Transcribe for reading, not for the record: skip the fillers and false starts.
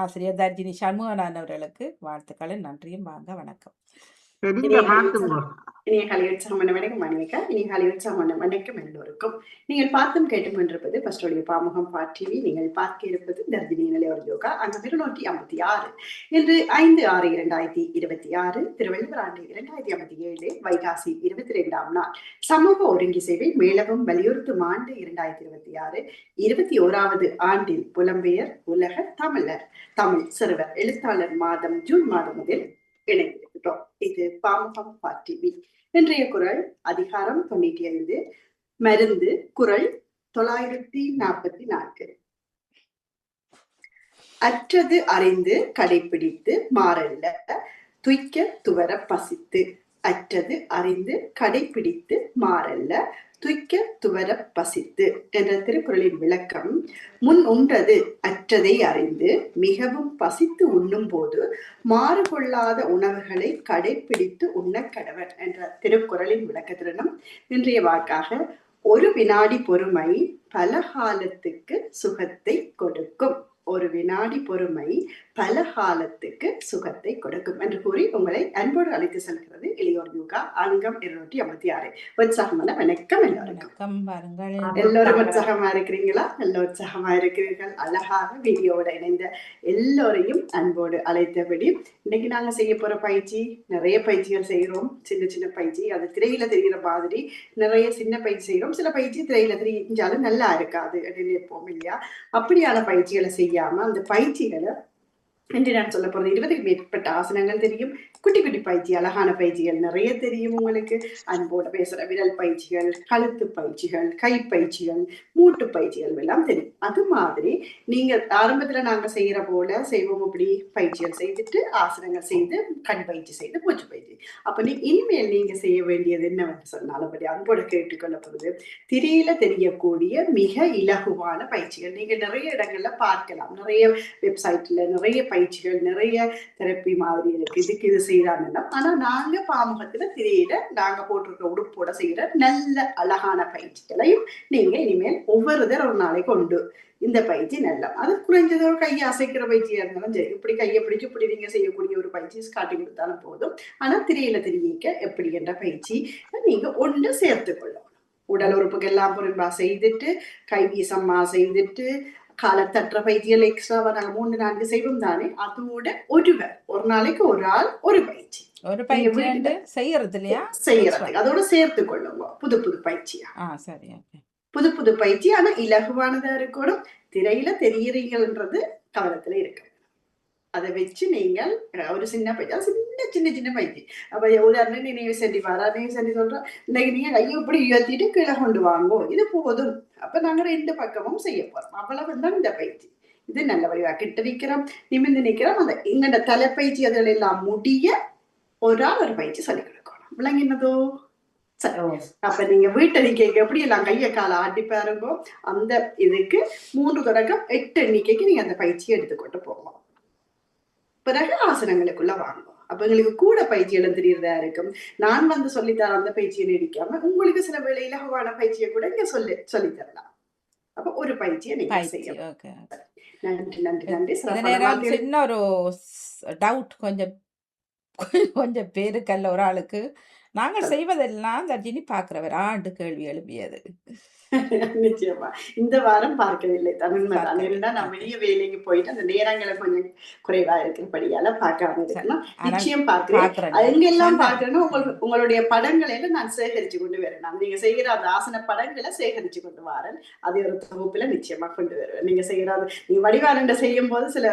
ஆசிரியர் தர்ஜினி சண்முகநாதன் அவர்களுக்கு வாழ்த்துக்களும் நன்றியும். வாங்க வணக்கம். தெரிந்த மாத்துங்க. இனிய காலை உற்சாகம் வணக்கம் மணிக்கா. இனிய காலை உற்சாகம் வணக்கம் எல்லோருக்கும். நீங்கள் பார்த்தும் கேட்டும் கொண்டிருப்பது ஃபர்ஸ்டோடைய பாமுகம் டிவி. நீங்கள் பார்க்க இருப்பது தர்ஜினி நிலையோர் யோகா அங்கு 256 இன்று 5/6/2026 திருவள்ளுவர் ஆண்டு 2057 வைகாசி 22ஆம் நாள். சமூக ஒருங்கி சேவை மேலவும் வலியுறுத்தும் ஆண்டு 2026 21வது ஆண்டில் புலம்பெயர் உலக தமிழர் தமிழ் சிறுவர் எழுத்தாளர் மாதம் ஜூன் மாதம் முதல் இணைந்திருக்கிறோம். இது பாமுகம் டிவி. இன்றைய குறள் அதிகாரம் 95 மருந்து குறள் 944. அற்றது அறிந்து கடைபிடித்து மாறல்ல துய்க்க துவர பசித்து. அற்றது அறிந்து கடைபிடித்து மாறல்ல துய்க்க துவர பசித்து என்ற திருக்குறளின் விளக்கம், முன் உண்டது அற்றதை அறிந்து மிகவும் பசித்து உண்ணும் போது மாறுகொள்ளாத உணவுகளை கடைபிடித்து உண்ண கடவன் என்ற திருக்குறளின் விளக்கத்திலும் இன்றைய வாக்காக, ஒரு வினாடி பொறுமை பல காலத்துக்கு சுகத்தை கொடுக்கும். ஒரு வினாடி பொறுமை பல காலத்துக்கு சுகத்தை கொடுக்கும் என்று கூறி உங்களை அன்போடு அழைத்து செல்கிறது இளையோர் யோகா அங்கம் 256. உற்சாகமான வணக்கம் எல்லோருக்கும். எல்லோரும் உற்சாகமா இருக்கிறீங்களா? நல்ல உற்சாகமா இருக்கிறீர்கள். அழகாக வீடியோட இணைந்த எல்லோரையும் அன்போடு அழைத்தபடி இன்னைக்கு நாங்க செய்ய போற பயிற்சி, நிறைய பயிற்சிகள் செய்யறோம். சின்ன சின்ன பயிற்சி, அது திரையில தெரிகிற மாதிரி நிறைய சின்ன பயிற்சி செய்யறோம். சில பயிற்சி திரையில தெரிஞ்சாலும் நல்லா இருக்காது அப்படின்னு இருப்போம் இல்லையா? அப்படியான பயிற்சிகளை செய்யாம அந்த பயிற்சிகளை என்று நான் சொல்ல போறது 20க்கு மேற்பட்ட ஆசனங்கள் தெரியும். குட்டி குட்டி பயிற்சி, அழகான பயிற்சிகள் நிறைய தெரியும் உங்களுக்கு. அன்போட பேசுற விரல் பயிற்சிகள், கழுத்து பயிற்சிகள், கை பயிற்சிகள், மூட்டு பயிற்சிகள் எல்லாம் தெரியும். அது மாதிரி நீங்க ஆரம்பத்துல நாங்க செய்யற போல செய்வோம். அப்படி பயிற்சிகள் செய்துட்டு ஆசனங்கள் செய்து கண் பயிற்சி செய்து மூச்சு பயிற்சி. அப்ப இனிமேல் நீங்க செய்ய வேண்டியது என்னவென்று சொன்னாலும் அப்படி அன்போட கேட்டுக்கொள்ளப்படுது, திரையில தெரியக்கூடிய மிக இலகுவான பயிற்சிகள் நீங்க நிறைய இடங்கள்ல பார்க்கலாம். நிறைய வெப்சைட்ல நிறைய பயிற்சிகள், நிறைய தெரப்பி மாதிரி இருக்கு. இதுக்கு இது செய்யறாங்கன்னா, ஆனா நாங்க பாமுகத்துல திரையில நாங்க போட்டிருக்க உடுப்போட செய்யற நல்ல அழகான பயிற்சிகளையும் நீங்க இனிமேல் ஒவ்வொருத்தர் ஒரு நாளைக்கு உண்டு. இந்த பயிற்சி நல்லா, அது குறைஞ்சது ஒரு கையை அசைக்கிற பயிற்சியா இருந்தாலும் சரி, இப்படி கையை பிடிச்சு இப்படி நீங்க செய்யக்கூடிய ஒரு பயிற்சி காட்டி கொடுத்தாலும் போதும். ஆனா திரையில தெரிவிக்க எப்படி என்ற பயிற்சி நீங்க ஒன்று சேர்த்து கொள்ளணும். உடல் உறுப்புகள் எல்லாம் பொரும்பா செய்துட்டு, கை வீசம்மா செய்துட்டு, காலத்தற்ற பயிற்சிகள் எக்ஸ்ட்ராவா நாங்க 3-4 செய்வோம் தானே. அதோட ஒரு நாளைக்கு ஒரு ஆள் ஒரு பயிற்சி, ஒரு பயிற்சி செய்யறது இல்லையா? செய்யறதுக்கு அதோட சேர்த்து கொள்ளுங்க. புது புது பயிற்சியா, சரி, புது புது பயிற்சி. ஆனா இலகுவானதா இருக்கணும். திரையில தெரியுறீங்கன்றது கவனத்துல இருக்கு. அதை வச்சு நீங்கள் ஒரு சின்ன பயிற்சி, சின்ன சின்ன பயிற்சி. அப்ப உதாரணம் நினைவு செஞ்சு வரா, நினைவு செஞ்சு சொல்றோம், இன்னைக்கு நீங்க கையை இப்படி உயர்த்திட்டு கீழே கொண்டு வாங்கோ, இது போதும். அப்ப நாங்க 2 பக்கமும் செய்ய போறோம். அவ்வளவு தான் இந்த பயிற்சி. இது நல்ல வடிவா கிட்ட நிக்கிறோம், நிமிர்ந்து நிக்கிறோம். அந்த எங்கட தலைப்பயிற்சி அதில் எல்லாம் முடிய ஒரு ஆள் ஒரு பயிற்சி சொல்லிக் கொடுக்கணும். விளங்கினதோ? அப்ப நீங்க வீட்டை கேட்க எப்படி எல்லாம் கையை காலை ஆட்டி பாருங்கோ. அந்த இதுக்கு 3 தொடக்கம் 8 எண்ணிக்கைக்கு நீங்க அந்த பயிற்சியை எடுத்துக்கொண்டு போகணும். பிறகு ஆசனங்களுக்குள்ள வாங்குவோம். அப்ப எங்களுக்கு கூட பயிற்சிகளும் தெரியறதா இருக்கும். நான் வந்து சொல்லித்தர அந்த பயிற்சியை நீடிக்காம உங்களுக்கு சில வேளை இலகுவான பயிற்சியை கூட இங்க சொல்லி தரலாம். அப்ப ஒரு பயிற்சியை நீங்க செய்யலாம். நன்றி நன்றி நன்றி. சின்ன ஒரு டவுட் கொஞ்சம் பேருக்கல்ல ஒரு ஆளுக்கு, நாங்கள் செய்வதெல்லாம் தர்ஜினி பாக்குறவர் ஆண்டு கேள்வி எழுப்பியது. நிச்சயமா இந்த வாரம் பார்க்கவில்லை. தமிழ்தான். நான் வெளிய வேலைக்கு போயிட்டு அந்த நேரங்களை கொஞ்சம் குறைவா இருக்கிறபடியால பார்க்காம இருக்கலாம். நிச்சயம் பார்க்கிறேன். எங்கெல்லாம் பார்க்கிறேன்னா உங்களுடைய படங்களை நான் சேகரிச்சு கொண்டு வரேன். நீங்க செய்கிற அந்த ஆசன படங்களை சேகரிச்சு கொண்டு வரேன். அதை ஒரு தொகுப்புல நிச்சயமா கொண்டு வருவேன். நீங்க செய்யற நீங்க வடிவாரண்ட செய்யும் போது சில